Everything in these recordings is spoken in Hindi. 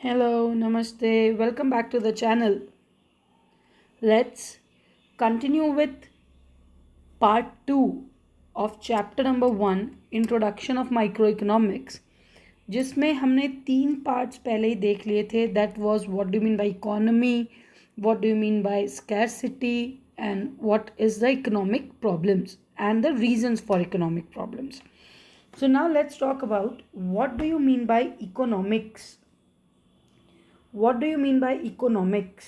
Hello, Namaste. Welcome back to the channel. Let's continue with part 2 of chapter number 1 Introduction of Microeconomics, जिसमें हमने 3 पार्ट्स पहले ही देख लिए थे. That was what do you mean by economy, what do you mean by scarcity, and what is the economic problems and the reasons for economic problems. So now let's talk about what do you mean by economics. What do you mean by economics?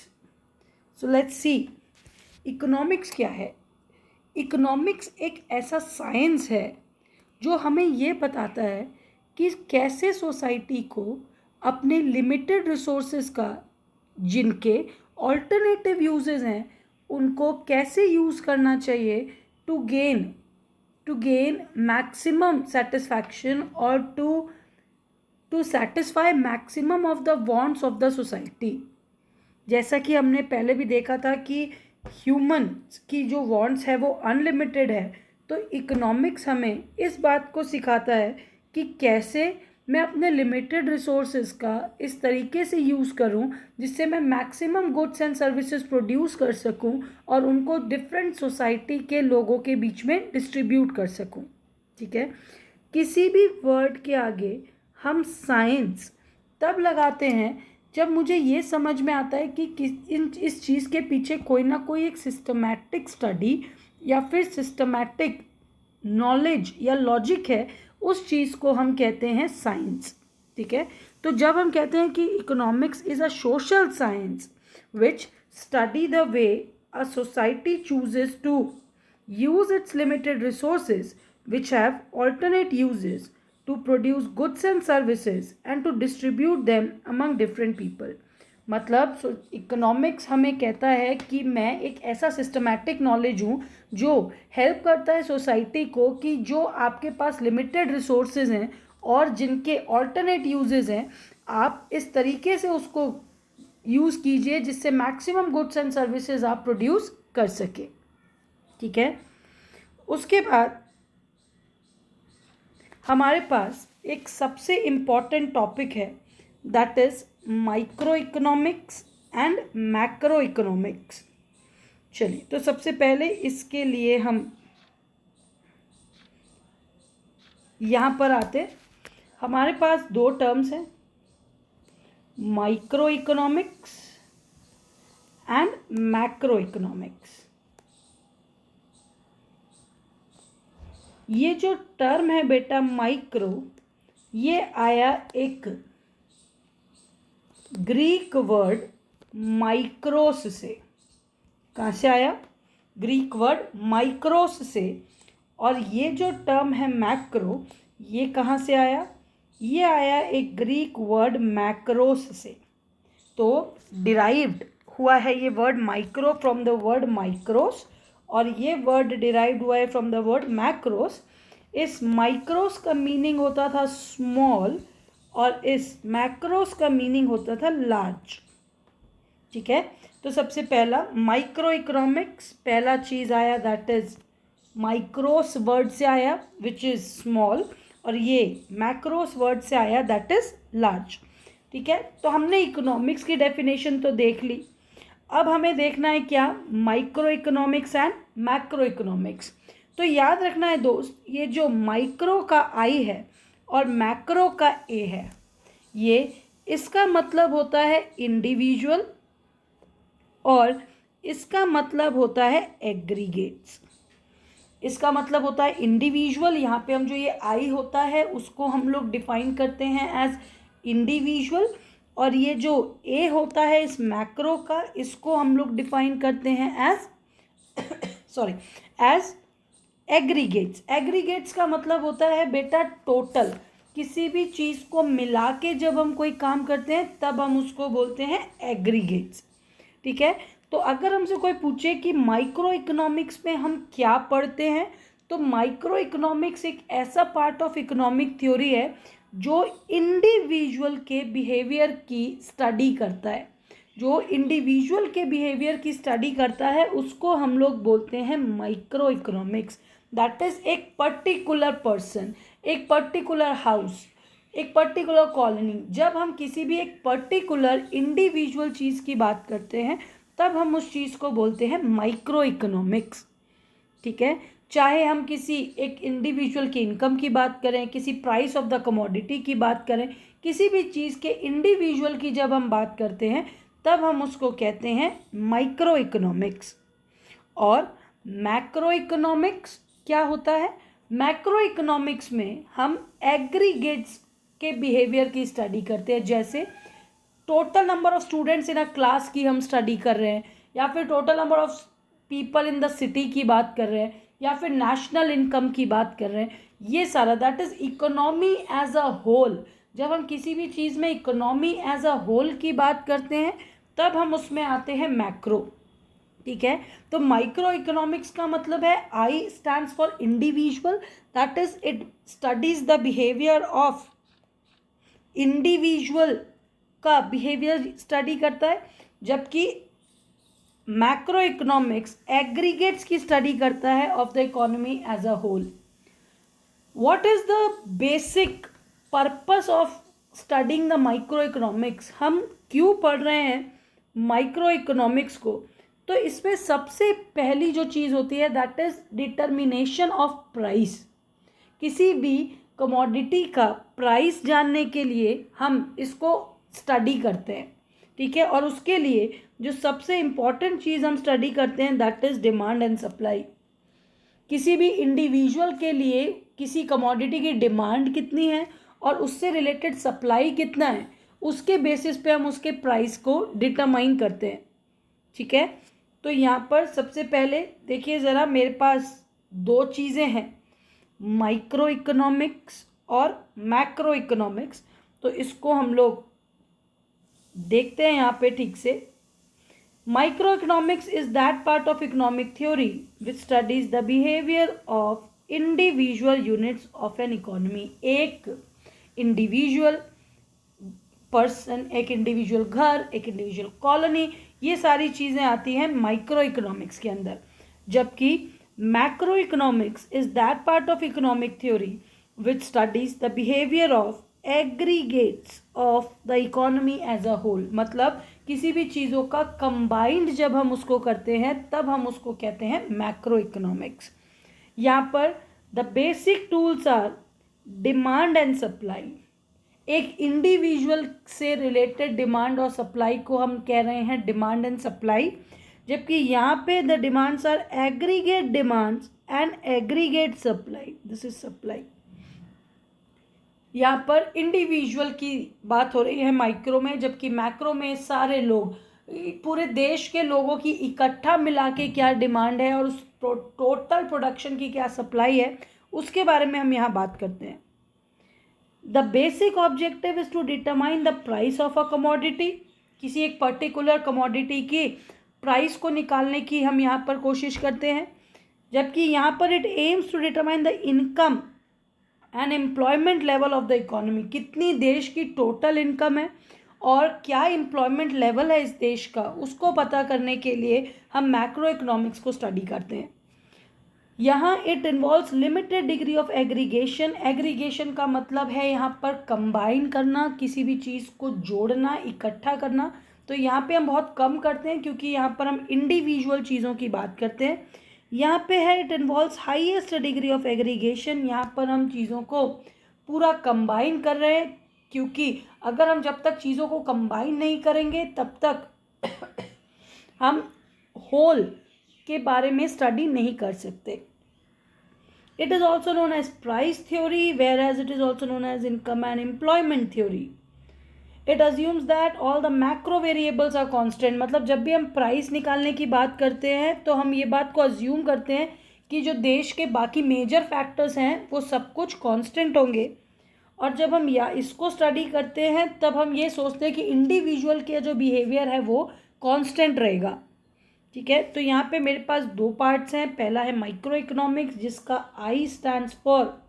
So let's see. Economics क्या है? इकोनॉमिक्स एक ऐसा साइंस है जो हमें ये बताता है कि कैसे सोसाइटी को अपने लिमिटेड रिसोर्सेज का, जिनके ऑल्टरनेटिव यूजेस हैं, उनको कैसे यूज़ करना चाहिए टू गेन मैक्सिमम सेटिस्फैक्शन और to satisfy maximum of the wants of the society. जैसा कि हमने पहले भी देखा था कि ह्यूमन की जो वांट्स है वो अनलिमिटेड है, तो इकोनॉमिक्स हमें इस बात को सिखाता है कि कैसे मैं अपने लिमिटेड रिसोर्सेज का इस तरीके से यूज़ करूं जिससे मैं maximum goods and services produce कर सकूं और उनको डिफरेंट सोसाइटी के लोगों के बीच में डिस्ट्रीब्यूट कर सकूं. ठीक है. किसी भी वर्ड के आगे हम साइंस तब लगाते हैं जब मुझे ये समझ में आता है कि इस चीज़ के पीछे कोई ना कोई एक सिस्टमैटिक स्टडी या फिर सिस्टमैटिक नॉलेज या लॉजिक है. उस चीज़ को हम कहते हैं साइंस. ठीक है. तो जब हम कहते हैं कि economics is a social science which study the way a society chooses to use its limited resources which have alternate uses to produce goods and services and to distribute them among different people. मतलब इकोनॉमिक्स हमें कहता है कि मैं एक ऐसा सिस्टमैटिक नॉलेज हूँ जो हेल्प करता है सोसाइटी को कि जो आपके पास लिमिटेड रिसोर्सेज हैं और जिनके ऑल्टरनेट यूजेस हैं, आप इस तरीके से उसको यूज़ कीजिए जिससे मैक्सिमम गुड्स एंड सर्विसेज आप प्रोड्यूस कर सके. ठीक है. उसके बाद हमारे पास एक सबसे इम्पॉर्टेंट टॉपिक है, that is micro economics and macro economics. चलिए, तो सबसे पहले इसके लिए हम यहाँ पर आते. हमारे पास 2 टर्म्स हैं, micro economics and macro economics. ये जो टर्म है बेटा माइक्रो, ये आया एक ग्रीक वर्ड माइक्रोस से. कहाँ से आया? ग्रीक वर्ड माइक्रोस से. और ये जो टर्म है मैक्रो, ये कहाँ से आया? ये आया एक ग्रीक वर्ड मैक्रोस से. तो डिराइव्ड हुआ है ये word micro from the word micros, और ये वर्ड डिराइव्ड हुआ है फ्रॉम द वर्ड मैक्रोस. इस माइक्रोस का मीनिंग होता था स्मॉल और इस मैक्रोस का मीनिंग होता था लार्ज. ठीक है. तो सबसे पहला माइक्रो इकोनॉमिक्स, पहला चीज़ आया दैट इज माइक्रोस वर्ड से आया विच इज़ स्मॉल, और ये मैक्रोस वर्ड से आया दैट इज़ लार्ज. ठीक है. तो हमने इकोनॉमिक्स की डेफिनेशन तो देख ली. अब हमें देखना है क्या? Micro economics and macro economics. तो याद रखना है दोस्त, ये जो माइक्रो का आई है और मैक्रो का ए है, ये इसका मतलब होता है इंडिविजुअल और इसका मतलब होता है एग्रीगेट्स. इसका मतलब होता है इंडिविजुअल. यहाँ पे हम जो ये आई होता है उसको हम लोग डिफाइन करते हैं एज इंडिविजुअल, और ये जो ए होता है इस मैक्रो का, इसको हम लोग डिफाइन करते हैं एज एग्रीगेट्स. एग्रीगेट्स का मतलब होता है बेटा टोटल. किसी भी चीज़ को मिला के जब हम कोई काम करते हैं तब हम उसको बोलते हैं एग्रीगेट्स. ठीक है. तो अगर हमसे कोई पूछे कि माइक्रो इकोनॉमिक्स में हम क्या पढ़ते हैं, तो माइक्रो इकोनॉमिक्स एक ऐसा पार्ट ऑफ इकोनॉमिक थ्योरी है जो इंडिविजुअल के बिहेवियर की स्टडी करता है. जो इंडिविजुअल के बिहेवियर की स्टडी करता है उसको हम लोग बोलते हैं माइक्रो इकोनॉमिक्स. दैट इज़ एक पर्टिकुलर पर्सन, एक पर्टिकुलर हाउस एक पर्टिकुलर कॉलोनी, जब हम किसी भी एक पर्टिकुलर इंडिविजुअल चीज़ की बात करते हैं तब हम उस चीज़ को बोलते हैं माइक्रो इकोनॉमिक्स। ठीक है, चाहे हम किसी एक इंडिविजुअल की इनकम की बात करें, किसी प्राइस ऑफ द कमोडिटी की बात करें, किसी भी चीज़ के इंडिविजुअल की जब हम बात करते हैं तब हम उसको कहते हैं माइक्रो इकोनॉमिक्स। और मैक्रो इकोनॉमिक्स क्या होता है? मैक्रो इकोनॉमिक्स में हम एग्रीगेट्स के बिहेवियर की स्टडी करते हैं, जैसे total number of students in a class की हम स्टडी कर रहे हैं, या फिर total number of people in the city की बात कर रहे हैं, या फिर नेशनल इनकम की बात कर रहे हैं। ये सारा that is economy as a whole. जब हम किसी भी चीज़ में इकोनॉमी एज अ होल की बात करते हैं तब हम उसमें आते हैं मैक्रो। ठीक है, तो माइक्रो इकोनॉमिक्स का मतलब है I stands for individual, that is it studies the behaviour of individual का बिहेवियर स्टडी करता है, जबकि मैक्रो इकोनॉमिक्स एग्रीगेट्स की स्टडी करता है of the economy as a whole. What is the basic purpose of studying the micro economics? हम क्यों पढ़ रहे हैं माइक्रो इकोनॉमिक्स को? तो इसमें सबसे पहली जो चीज़ होती है that is determination of price. किसी भी कमोडिटी का प्राइस जानने के लिए हम इसको स्टडी करते हैं। ठीक है, और उसके लिए जो सबसे इम्पॉर्टेंट चीज़ हम स्टडी करते हैं that is demand and supply. किसी भी इंडिविजुअल के लिए किसी कमोडिटी की डिमांड कितनी है और उससे रिलेटेड सप्लाई कितना है, उसके बेसिस पे हम उसके प्राइस को डिटरमाइन करते हैं। ठीक है, तो यहाँ पर सबसे पहले देखिए ज़रा, मेरे पास दो चीज़ें हैं, माइक्रो इकोनॉमिक्स और मैक्रो इकोनॉमिक्स। तो इसको हम लोग देखते हैं यहाँ पे ठीक से। Micro economics is that part of economic theory which studies the behaviour of individual units of an economy. एक इंडिविजुअल पर्सन, एक इंडिविजुअल घर, एक इंडिविजुअल कॉलोनी, ये सारी चीज़ें आती हैं माइक्रो इकोनॉमिक्स के अंदर। जबकि macro economics is that part of economic theory which studies the behaviour of aggregates of the economy as a whole. मतलब किसी भी चीज़ों का कंबाइंड जब हम उसको करते हैं तब हम उसको कहते हैं मैक्रो इकोनॉमिक्स। यहाँ पर the basic tools are demand and supply. एक इंडिविजुअल से रिलेटेड डिमांड और सप्लाई को हम कह रहे हैं डिमांड एंड सप्लाई, जबकि यहाँ पे the demands are aggregate demands and aggregate supply, this is supply. यहाँ पर इंडिविजुअल की बात हो रही है माइक्रो में, जबकि मैक्रो में सारे लोग, पूरे देश के लोगों की इकट्ठा मिला के क्या डिमांड है और उस टोटल प्रोडक्शन की क्या सप्लाई है, उसके बारे में हम यहाँ बात करते हैं। The basic objective is to determine the price of a commodity. किसी एक पर्टिकुलर कमोडिटी की प्राइस को निकालने की हम यहाँ पर कोशिश करते हैं, जबकि यहाँ पर it aims to determine the income and employment level of the economy. कितनी देश की टोटल इनकम है और क्या एम्प्लॉयमेंट लेवल है इस देश का, उसको पता करने के लिए हम मैक्रो इकोनॉमिक्स को स्टडी करते हैं। यहाँ it involves limited degree of aggregation. Aggregation का मतलब है यहाँ पर कंबाइन करना, किसी भी चीज़ को जोड़ना, इकट्ठा करना। तो यहाँ पे हम बहुत कम करते हैं क्योंकि यहाँ पर हम इंडिविजुअल चीज़ों की बात करते हैं। यहाँ पे है it involves highest degree of aggregation. यहाँ पर हम चीज़ों को पूरा कंबाइन कर रहे हैं, क्योंकि अगर हम जब तक चीज़ों को कंबाइन नहीं करेंगे तब तक हम होल के बारे में स्टडी नहीं कर सकते। It is also known as price theory, whereas it is also known as income and employment theory. It assumes that all the macro variables are constant. मतलब जब भी हम प्राइस निकालने की बात करते हैं तो हम ये बात को अज्यूम करते हैं कि जो देश के बाकी मेजर फैक्टर्स हैं वो सब कुछ कांस्टेंट होंगे, और जब हम या इसको स्टडी करते हैं तब हम ये सोचते हैं कि इंडिविजुअल के जो बिहेवियर है वो कांस्टेंट रहेगा। ठीक है, तो यहाँ पे मेरे पास दो पार्ट्स हैं। पहला है माइक्रो इकोनॉमिक्स जिसका आई स्टैंड्स फॉर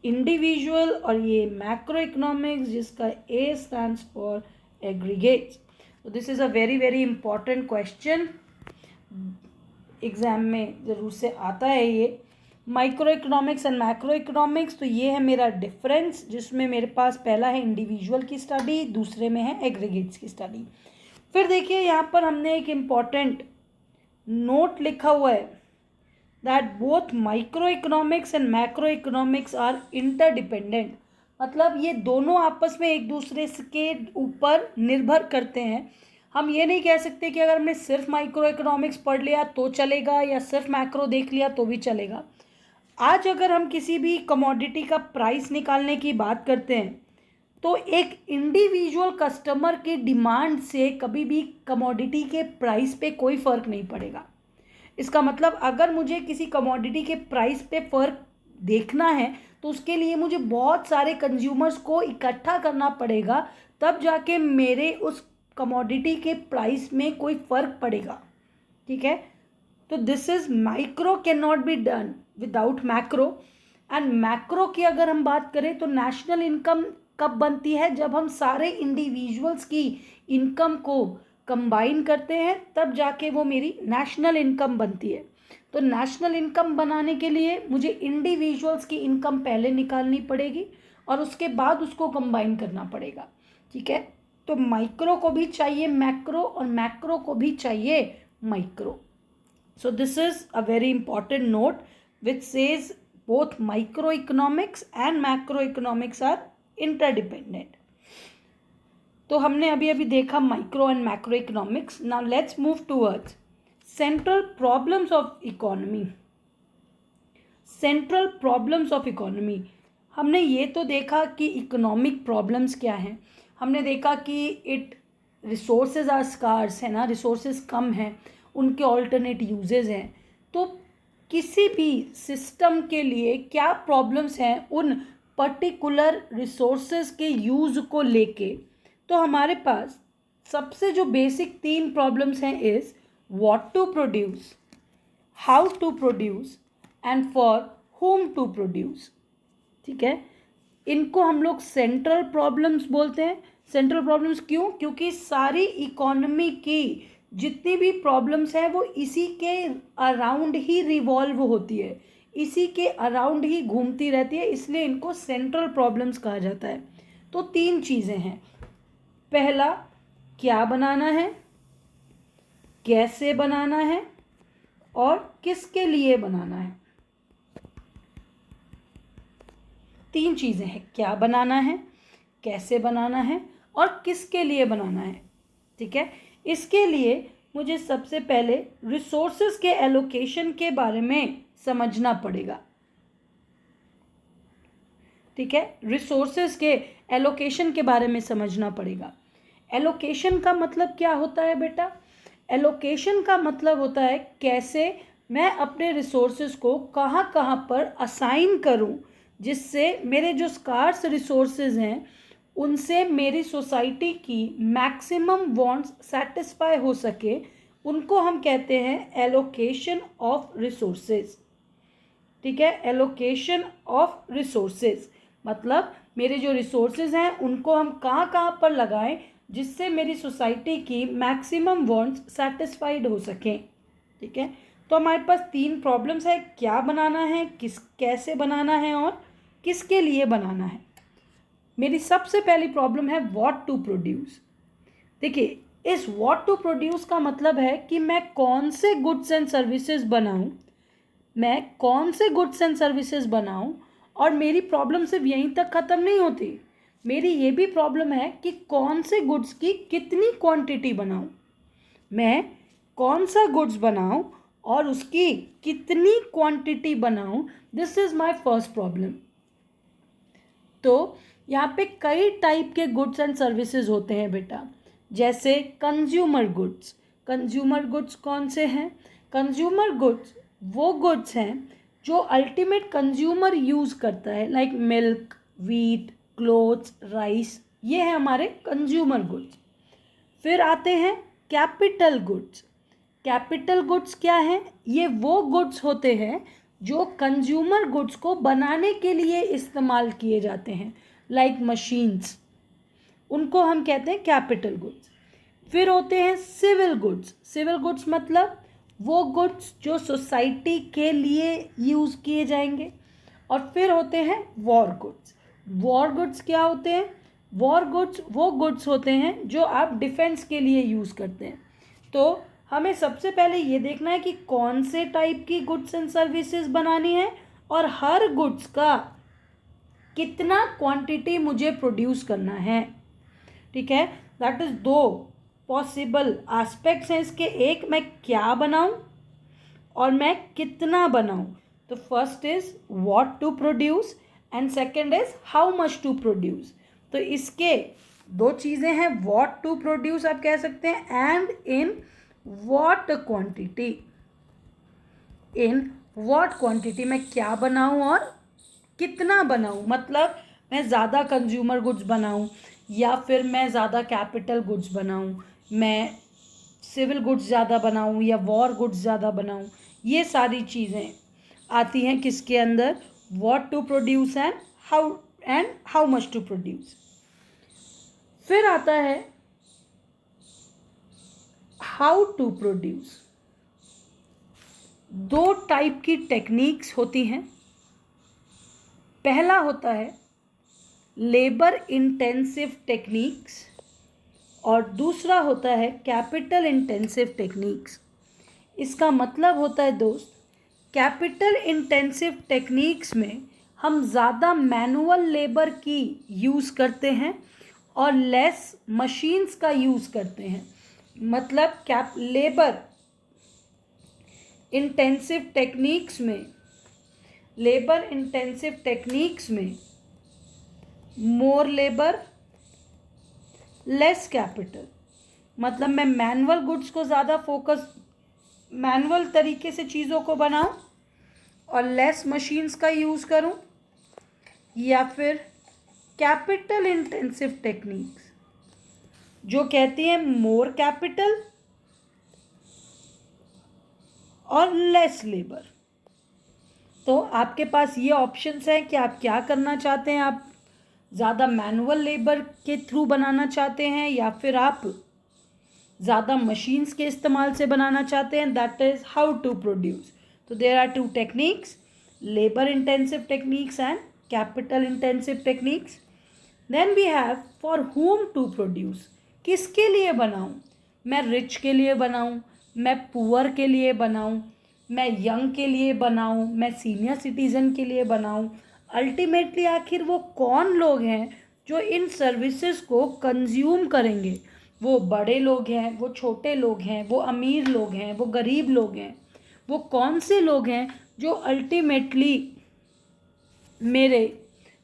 इंडिविजुअल, और ये मैक्रो इकोनॉमिक्स जिसका ए स्टैंड्स फॉर एग्रीगेट्स। तो this is a very very important question, exam में ज़रूर से आता है ये। Micro economics and macro economics, तो ये है मेरा डिफरेंस, जिसमें मेरे पास पहला है इंडिविजुअल की स्टडी, दूसरे में है एग्रीगेट्स की स्टडी। फिर देखिए यहाँ पर हमने एक इम्पॉर्टेंट नोट लिखा हुआ है that both micro economics and macro economics are interdependent. मतलब ये दोनों आपस में एक दूसरे के ऊपर निर्भर करते हैं। हम ये नहीं कह सकते कि अगर हमने सिर्फ माइक्रो इकोनॉमिक्स पढ़ लिया तो चलेगा या सिर्फ मैक्रो देख लिया तो भी चलेगा। आज अगर हम किसी भी कमोडिटी का प्राइस निकालने की बात करते हैं तो एक इंडिविजुअल कस्टमर के डिमांड से कभी भी कमोडिटी के प्राइस पे कोई फ़र्क नहीं पड़ेगा। इसका मतलब अगर मुझे किसी कमोडिटी के प्राइस पे फ़र्क देखना है तो उसके लिए मुझे बहुत सारे कंज्यूमर्स को इकट्ठा करना पड़ेगा, तब जाके मेरे उस कमोडिटी के प्राइस में कोई फ़र्क पड़ेगा। ठीक है, तो this is micro can not be done without macro. And macro की अगर हम बात करें तो नेशनल इनकम कब बनती है, जब हम सारे इंडिविजुअल्स की इनकम को कंबाइन करते हैं तब जाके वो मेरी नेशनल इनकम बनती है। तो नेशनल इनकम बनाने के लिए मुझे इंडिविजुअल्स की इनकम पहले निकालनी पड़ेगी और उसके बाद उसको कंबाइन करना पड़ेगा। ठीक है, तो माइक्रो को भी चाहिए मैक्रो और मैक्रो को भी चाहिए micro. So this is a very important note which says both microeconomics and macroeconomics are interdependent. तो हमने अभी अभी देखा micro and macro economics. Now let's move towards central problems of economy. Central problems of economy, हमने ये तो देखा कि इकोनॉमिक प्रॉब्लम्स क्या हैं। हमने देखा कि इट रिसोर्सेज आर स्कार्स है ना, रिसोर्सेज कम हैं, उनके ऑल्टरनेट यूजेस हैं। तो किसी भी सिस्टम के लिए क्या प्रॉब्लम्स हैं उन पर्टिकुलर रिसोर्सेज के यूज़ को लेके, तो हमारे पास सबसे जो बेसिक 3 प्रॉब्लम्स हैं is what to produce, how to produce and for whom to produce. ठीक है, इनको हम लोग सेंट्रल प्रॉब्लम्स बोलते हैं। सेंट्रल प्रॉब्लम्स क्यों? क्योंकि सारी इकोनॉमी की जितनी भी प्रॉब्लम्स हैं वो इसी के अराउंड ही रिवॉल्व होती है, इसी के अराउंड ही घूमती रहती है, इसलिए इनको सेंट्रल प्रॉब्लम्स कहा जाता है। तो 3 चीज़ें हैं। पहला, क्या बनाना है, कैसे बनाना है और किसके लिए बनाना है। 3 चीज़ें हैं, क्या बनाना है, कैसे बनाना है और किसके लिए बनाना है। ठीक है, इसके लिए मुझे सबसे पहले रिसोर्सेज के एलोकेशन के बारे में समझना पड़ेगा। ठीक है, रिसोर्सेज के एलोकेशन के बारे में समझना पड़ेगा। एलोकेशन का मतलब क्या होता है बेटा? एलोकेशन का मतलब होता है कैसे मैं अपने रिसोर्सेज को कहाँ कहाँ पर असाइन करूँ जिससे मेरे जो स्कार्स रिसोर्सेज हैं उनसे मेरी सोसाइटी की मैक्सिमम वांट्स सेटिस्फाई हो सके। उनको हम कहते हैं एलोकेशन ऑफ रिसोर्सेज। ठीक है, एलोकेशन ऑफ रिसोर्सेज मतलब मेरे जो रिसोर्सेज हैं उनको हम कहाँ कहाँ पर लगाएं जिससे मेरी सोसाइटी की मैक्सिमम वांट्स सेटिस्फाइड हो सकें। ठीक है, तो हमारे पास 3 प्रॉब्लम्स है, क्या बनाना है, कैसे बनाना है और किसके लिए बनाना है। मेरी सबसे पहली प्रॉब्लम है व्हाट टू प्रोड्यूस। देखिए, इस व्हाट टू प्रोड्यूस का मतलब है कि मैं कौन से गुड्स एंड सर्विसेज बनाऊं, मैं कौन से गुड्स एंड सर्विसेज बनाऊं। और मेरी प्रॉब्लम सिर्फ यहीं तक ख़त्म नहीं होती, मेरी ये भी प्रॉब्लम है कि कौन से गुड्स की कितनी क्वांटिटी बनाऊं, मैं कौन सा गुड्स बनाऊं और उसकी कितनी क्वांटिटी बनाऊं। This is my first problem. तो यहाँ पे कई टाइप के गुड्स एंड सर्विसेज होते हैं बेटा, जैसे कंज्यूमर गुड्स। कंज्यूमर गुड्स कौन से हैं? कंज्यूमर गुड्स वो गुड्स हैं जो अल्टीमेट कंज्यूमर यूज़ करता है, like milk, wheat, clothes, rice, ये हैं हमारे कंज्यूमर गुड्स। फिर आते हैं कैपिटल गुड्स। कैपिटल गुड्स क्या हैं? ये वो गुड्स होते हैं जो कंज्यूमर गुड्स को बनाने के लिए इस्तेमाल किए जाते हैं, लाइक मशीन्स, उनको हम कहते हैं कैपिटल गुड्स। फिर होते हैं सिविल गुड्स। सिविल गुड्स मतलब वो गुड्स जो सोसाइटी के लिए यूज़ किए जाएंगे। और फिर होते हैं वॉर गुड्स। वॉर गुड्स क्या होते हैं? वॉर गुड्स वो गुड्स होते हैं जो आप डिफेंस के लिए यूज़ करते हैं। तो हमें सबसे पहले ये देखना है कि कौन से टाइप की गुड्स एंड सर्विसेज बनानी है और हर गुड्स का कितना क्वांटिटी मुझे प्रोड्यूस करना है। ठीक है, दैट इज दो पॉसिबल एस्पेक्ट्स हैं इसके। एक, मैं क्या बनाऊं और मैं कितना बनाऊं। तो first is what to produce and second is how much to produce. तो इसके दो चीज़ें हैं, व्हाट टू प्रोड्यूस आप कह सकते हैं and in what quantity. In what quantity मैं क्या बनाऊं और कितना बनाऊं। मतलब मैं ज़्यादा कंज्यूमर गुड्स बनाऊं या फिर मैं ज़्यादा कैपिटल गुड्स बनाऊं, मैं सिविल गुड्स ज़्यादा बनाऊं या वॉर गुड्स ज़्यादा बनाऊं। ये सारी चीज़ें आती हैं किसके अंदर? What to produce and how much to produce. फिर आता है हाउ टू प्रोड्यूस। दो टाइप की टेक्निक्स होती हैं। पहला होता है लेबर इंटेंसिव टेक्निक्स और दूसरा होता है कैपिटल इंटेंसिव टेक्निक्स। इसका मतलब होता है दोस्त, कैपिटल इंटेंसिव टेक्निक्स में हम ज़्यादा मैनुअल लेबर की यूज़ करते हैं और लेस मशीन्स का यूज़ करते हैं। मतलब लेबर इंटेंसिव टेक्निक्स में मोर लेबर लेस कैपिटल। मतलब मैं मैनुअल गुड्स को ज़्यादा मैनुअल तरीके से चीज़ों को बनाऊं और लेस मशीन्स का यूज़ करूं, या फिर कैपिटल इंटेंसिव टेक्निक्स जो कहती हैं मोर कैपिटल और लेस लेबर। तो आपके पास ये ऑप्शंस हैं कि आप क्या करना चाहते हैं। आप ज़्यादा मैनुअल लेबर के थ्रू बनाना चाहते हैं या फिर आप ज़्यादा मशीन्स के इस्तेमाल से बनाना चाहते हैं। That is how to produce. तो there are two techniques, labour intensive techniques and capital intensive techniques. Then we have for whom to produce. किसके लिए बनाऊं? मैं रिच के लिए बनाऊं, मैं पुअर के लिए बनाऊं, मैं यंग के लिए बनाऊं, मैं सीनियर सिटीज़न के लिए बनाऊं। अल्टीमेटली आखिर वो कौन लोग हैं जो इन सर्विसेज को कंज्यूम करेंगे? वो बड़े लोग हैं, वो छोटे लोग हैं, वो अमीर लोग हैं, वो गरीब लोग हैं। वो कौन से लोग हैं जो अल्टीमेटली मेरे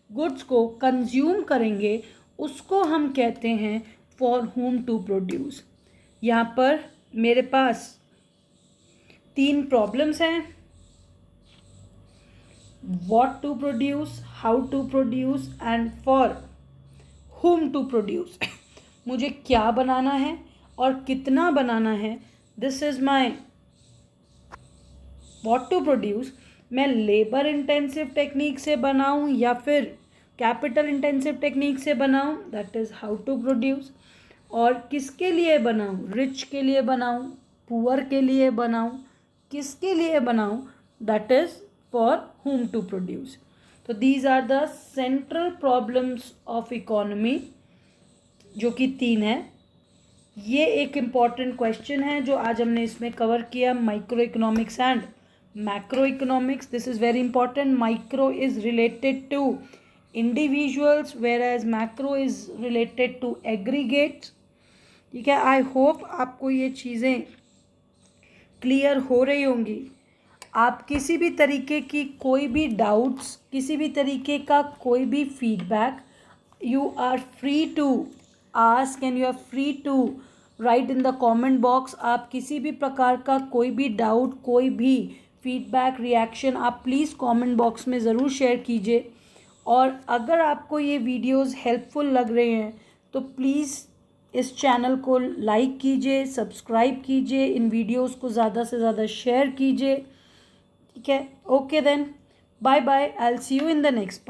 गुड्स को कंज्यूम करेंगे? उसको हम कहते हैं फॉर whom टू प्रोड्यूस। यहाँ पर मेरे पास 3 प्रॉब्लम्स हैं, what to produce, how to produce and for whom to produce। मुझे क्या बनाना है और कितना बनाना है। This is my what to produce। मैं लेबर इंटेंसिव टेक्निक से बनाऊं या फिर कैपिटल इंटेंसिव टेक्निक से बनाऊं, that is how to produce. और किसके लिए बनाऊं? रिच के लिए बनाऊं, पुअर के लिए बनाऊं, किसके लिए बनाऊं? That is for whom to produce. तो these are the central problems of economy, जो कि 3 है। ये एक इम्पॉर्टेंट क्वेश्चन है जो आज हमने इसमें कवर किया, micro economics and macro economics. This is very important. Micro is related to individuals whereas macro is related to aggregates. ठीक है, आई होप आपको ये चीज़ें क्लियर हो रही होंगी। आप किसी भी तरीके की कोई भी डाउट्स, किसी भी तरीके का कोई भी feedback, you are free to ask and you are free to write in the comment box. आप किसी भी प्रकार का कोई भी डाउट, कोई भी फीडबैक, रिएक्शन आप प्लीज़ कमेंट बॉक्स में ज़रूर शेयर कीजिए। और अगर आपको ये वीडियोस हेल्पफुल लग रहे हैं तो प्लीज़ इस चैनल को लाइक कीजिए, सब्सक्राइब कीजिए, इन वीडियोस को ज़्यादा से ज़्यादा शेयर कीजिए। ठीक है, okay then, bye bye, I will see you in the next part.